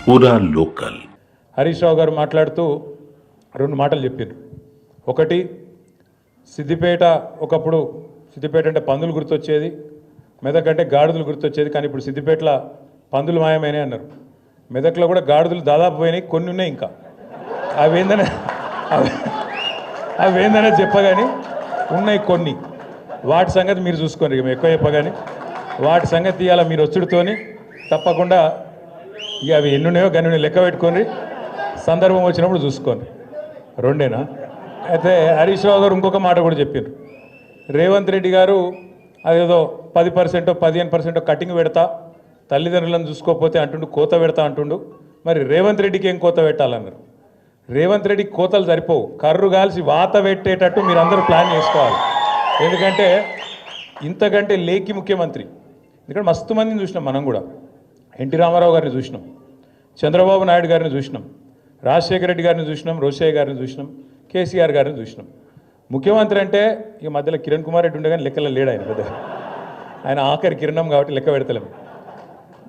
పూరా లోకల్. హరీష్ రావు గారు మాట్లాడుతూ రెండు మాటలు చెప్పారు. ఒకటి, సిద్దిపేట ఒకప్పుడు సిద్దిపేట అంటే పందులు గుర్తొచ్చేది, మెదక్ అంటే గాడిదలు గుర్తొచ్చేది, కానీ ఇప్పుడు సిద్దిపేటలో పందులు మాయమైనాయి అన్నారు. మెదక్లో కూడా గాడిదలు దాదాపు పోయినాయి, కొన్ని ఉన్నాయి ఇంకా. అవేందనే చెప్పగాని ఉన్నాయి కొన్ని. వాటి సంగతి మీరు చూసుకోండి, ఇక ఎక్కువ చెప్పగాని వాటి సంగతి ఇవాళ మీరు వచ్చుడుతోని తప్పకుండా ఇక అవి ఎన్నున్నాయో గన్ని లెక్క పెట్టుకొని సందర్భం వచ్చినప్పుడు చూసుకోండి. రెండేనా? అయితే హరీష్ రావు గారు ఇంకొక మాట కూడా చెప్పారు. రేవంత్ రెడ్డి గారు అదేదో 10% 15% కటింగ్ పెడతా, తల్లిదండ్రులను చూసుకోకపోతే అంటుండు, కోత పెడతా అంటుండు. మరి రేవంత్ రెడ్డికి ఏం కోత పెట్టాలన్నారు? రేవంత్ రెడ్డికి కోతలు సరిపోవు, కర్రు కాల్చి వాత పెట్టేటట్టు మీరు అందరూ ప్లాన్ చేసుకోవాలి. ఎందుకంటే ఇంతకంటే లేకి ముఖ్యమంత్రి ఇక్కడ మస్తు మందిని చూసినాం. మనం కూడా ఎన్టీ రామారావు గారిని చూసినాం, చంద్రబాబు నాయుడు గారిని చూసినాం, రాజశేఖర రెడ్డి గారిని చూసినాం, రోషయ్య గారిని చూసినాం, కేసీఆర్ గారిని చూసినాం. ముఖ్యమంత్రి అంటే ఇక మధ్యలో కిరణ్ కుమార్ రెడ్డి ఉండే కానీ లెక్కలో లేడు ఆయన. పెద్ద ఆయన ఆఖరి కిరణం కాబట్టి లెక్క పెడతలేం.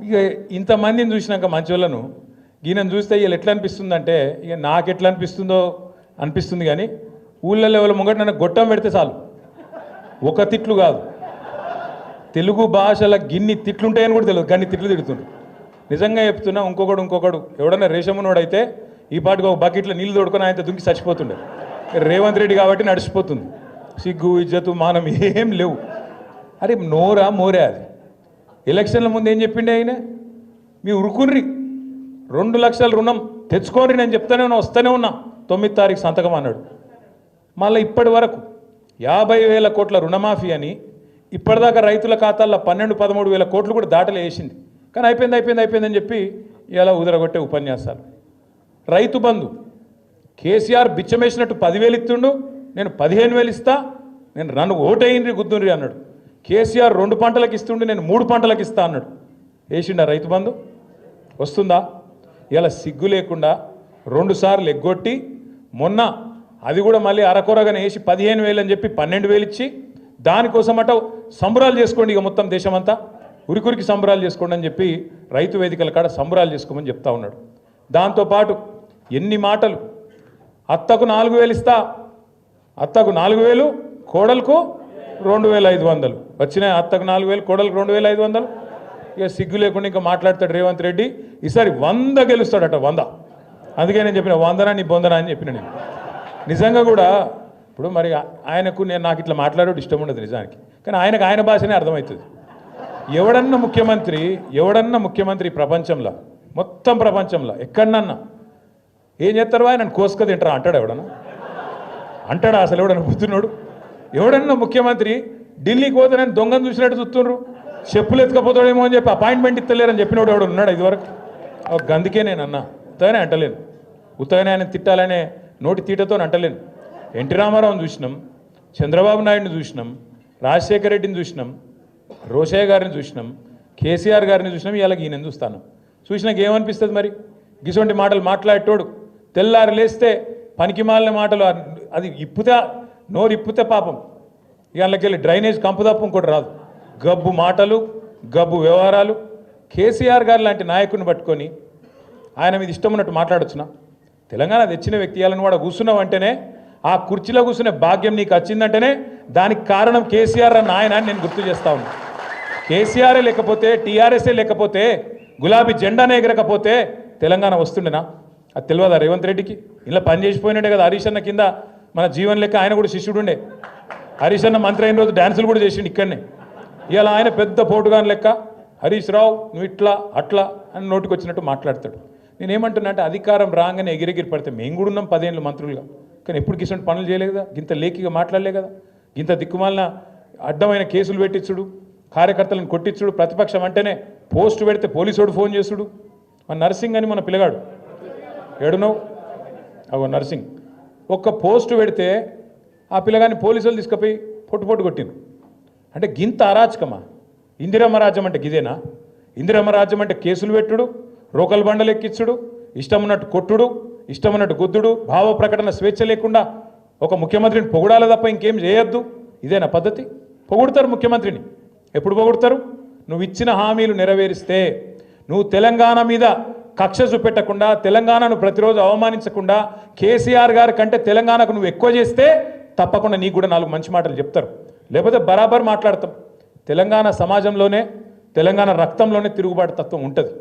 ఇక ఇంతమందిని చూసినాక మంచి వాళ్ళను ఈయనను చూస్తే వీళ్ళు ఎట్లా అనిపిస్తుందంటే, ఇక నాకు ఎట్లా అనిపిస్తుంది కానీ ఊళ్ళల్లో ఎవరి ముంగట నన్ను గొట్టం పెడితే చాలు, ఒక తిట్లు కాదు, తెలుగు భాషల గిన్ని తిట్లుంటాయని కూడా తెలియదు, గన్ని తిట్లు తిడుతుండ్రు. నిజంగా చెప్తున్నా, ఇంకొకడు ఎవడన్నా రేషమునోడైతే ఈ పాటికి ఒక బకెట్లో నీళ్ళు తోడుకొని ఆయన దుంకి చచ్చిపోతుండే. రేవంత్ రెడ్డి కాబట్టి నడిచిపోతుంది. సిగ్గు ఇజ్జతు మానం ఏం లేవు. అరే నోరా మోరే అది. ఎలక్షన్ల ముందు ఏం చెప్పిండే ఆయన? మీ ఉరుకుర్రి 2 లక్షల రుణం తెచ్చుకోండి, నేను చెప్తానే ఉన్నా, వస్తూనే ఉన్నా, 9వ తారీఖు సంతకం అన్నాడు. మళ్ళీ ఇప్పటి వరకు 50,000 కోట్ల రుణమాఫీ అని ఇప్పటిదాకా రైతుల ఖాతాల్లో 12-13 వేల కోట్లు కూడా దాటలే వేసింది. కానీ అయిపోయిందని చెప్పి ఇలా ఉదరగొట్టే ఉపన్యాసాలు. రైతు బంధు కేసీఆర్ బిచ్చమేసినట్టు 10,000 ఇస్తుండు, నేను 15,000 ఇస్తా, నేను నన్ను ఓటేయండి గుద్దుండ్రి అన్నాడు. కేసీఆర్ 2 పంటలకు ఇస్తుండే, నేను 3 పంటలకు ఇస్తా అన్నాడు. వేసిండా రైతు బంధు? వస్తుందా? ఇలా సిగ్గు లేకుండా 2 సార్లు ఎగ్గొట్టి మొన్న అది కూడా మళ్ళీ అరకొరగానే వేసి 15,000 అని చెప్పి 12,000 ఇచ్చి దానికోసమట సంబరాలు చేసుకోండి, ఇక మొత్తం దేశమంతా ఉరికురికి సంబరాలు చేసుకోండి అని చెప్పి రైతు వేదికల కాడ సంబరాలు చేసుకోమని చెప్తా ఉన్నాడు. దాంతోపాటు ఎన్ని మాటలు, అత్తకు 4,000 ఇస్తా, అత్తకు 4,000, కోడలకు 2,500 వచ్చినాయి. అత్తకు 4,000, కోడలకు 2,500. ఇక సిగ్గు లేకుండా ఇంకా మాట్లాడతాడు రేవంత్ రెడ్డి. ఈసారి 100 గెలుస్తాడట, 100. అందుకే నేను చెప్పిన 100 నీ బొందనా అని చెప్పిన నేను. నిజంగా కూడా ఇప్పుడు మరి ఆయనకు నాకు ఇట్లా మాట్లాడేది ఇష్టం ఉండదు నిజానికి, కానీ ఆయనకు ఆయన భాషనే అర్థమవుతుంది. ఎవడన్నా ముఖ్యమంత్రి ప్రపంచంలో, మొత్తం ప్రపంచంలో ఎక్కడన్నా ఏం చేస్తారు? ఆయన కోసుక తింటారా అంటాడు? అంటాడా అసలు? ఎవడన్నా పుత్తున్నాడు? ఎవడన్నా ముఖ్యమంత్రి ఢిల్లీకి పోతే నేను దొంగను చూసినట్టు చూస్తుండ్రు, చెప్పులు ఎత్తుకపోతాడేమో అని చెప్పి అపాయింట్మెంట్ ఇస్తలేరని చెప్పినోడు ఎవడు ఉన్నాడు ఇదివరకు? అందుకే నేను అన్నా, ఉత్తగానే అంటలేను, ఉత్తగానే ఆయన తిట్టాలనే నోటి తీటతో అంటలేను. ఎన్టీ రామారావుని చూసినాం, చంద్రబాబు నాయుడిని చూసినాం, రాజశేఖర రెడ్డిని చూసినాం, రోషయ్య గారిని చూసినాం, కేసీఆర్ గారిని చూసినాం, ఇవాళ ఈయన చూస్తాను. చూసినాక ఏమనిపిస్తుంది మరి? గిసొంటి మాటలు మాట్లాడేటోడు తెల్లారి లేస్తే పనికి మాలిన మాటలు, అది నోరు ఇప్పితే పాపం ఇళ్ళకెళ్ళి డ్రైనేజ్ కంపు తప్ప ఇంకోటి రాదు. గబ్బు మాటలు, గబ్బు వ్యవహారాలు. కేసీఆర్ గారు లాంటి నాయకుడిని పట్టుకొని ఆయన మీద ఇష్టం ఉన్నట్టు మాట్లాడొచ్చునా? తెలంగాణ తెచ్చిన వ్యక్తి ఇవ్వాలని వాడు కూర్చున్నావు అంటేనే, ఆ కుర్చీలో కూర్చునే భాగ్యం నీకు వచ్చిందంటేనే దానికి కారణం కేసీఆర్ అన్న ఆయన అని నేను గుర్తు చేస్తా ఉన్నా. కేసీఆరే లేకపోతే, టీఆర్ఎస్ఏ లేకపోతే, గులాబీ జెండానే ఎగరకపోతే తెలంగాణ వస్తుండేనా? అది తెలియదా రేవంత్ రెడ్డికి? ఇలా పని చేసిపోయినట్టే కదా హరీష్ అన్న కింద మన జీవన్ లెక్క ఆయన కూడా శిష్యుడుండే. హరీష్ అన్న మంత్రి అయిన రోజు డ్యాన్సులు కూడా చేసిండు ఇక్కడనే. ఇలా ఆయన పెద్ద పోటుగాని లెక్క హరీష్ రావు నువ్వు ఇట్లా అట్లా అని నోటికి వచ్చినట్టు మాట్లాడతాడు. నేనేమంటున్నా అంటే, అధికారం రాగానే ఎగిరెగిరి పడితే మేము కూడా ఉన్నాం 10 ఏళ్ళు మంత్రులుగా, కానీ ఎప్పుడు కిసంటి పనులు చేయలేదు కదా, ఇంత లేఖిగా మాట్లాడలే కదా, ఇంత దిక్కుమాలిన అడ్డమైన కేసులు పెట్టించుడు, కార్యకర్తలను కొట్టించుడు, ప్రతిపక్షం అంటేనే పోస్టు పెడితే పోలీసోడు ఫోన్ చేసుడు. మన నర్సింగ్ అని మన పిల్లగాడు ఏడునవు అగో నర్సింగ్ ఒక్క పోస్టు పెడితే ఆ పిల్లగాని పోలీసులు తీసుకుపోయి పొట్టు కొట్టిండు. అంటే గింత అరాచకమా? ఇందిరమ్మ రాజ్యం అంటే గిదేనా? ఇందిరమ్మ రాజ్యం అంటే కేసులు పెట్టుడు, రోకల్ బండలు ఎక్కించుడు, ఇష్టం ఉన్నట్టు కొట్టుడు, ఇష్టం ఉన్నట్టు గుద్దుడు, భావ ప్రకటన స్వేచ్ఛ లేకుండా ఒక ముఖ్యమంత్రిని పొగడాలి తప్ప ఇంకేం చేయొద్దు. ఇదేనా పద్ధతి? పొగుడతారు ముఖ్యమంత్రిని. ఎప్పుడు పొగుడతారు? నువ్వు ఇచ్చిన హామీలు నెరవేరిస్తే, నువ్వు తెలంగాణ మీద కక్ష చూపెట్టకుండా తెలంగాణను ప్రతిరోజు అవమానించకుండా కేసీఆర్ గారి కంటే తెలంగాణకు నువ్వు ఎక్కువ చేస్తే తప్పకుండా నీకు కూడా 4 మంచి మాటలు చెప్తారు, లేకపోతే బరాబర్ మాట్లాడతాం. తెలంగాణ సమాజంలోనే తెలంగాణ రక్తంలోనే తిరుగుబాటు తత్వం ఉంటుంది.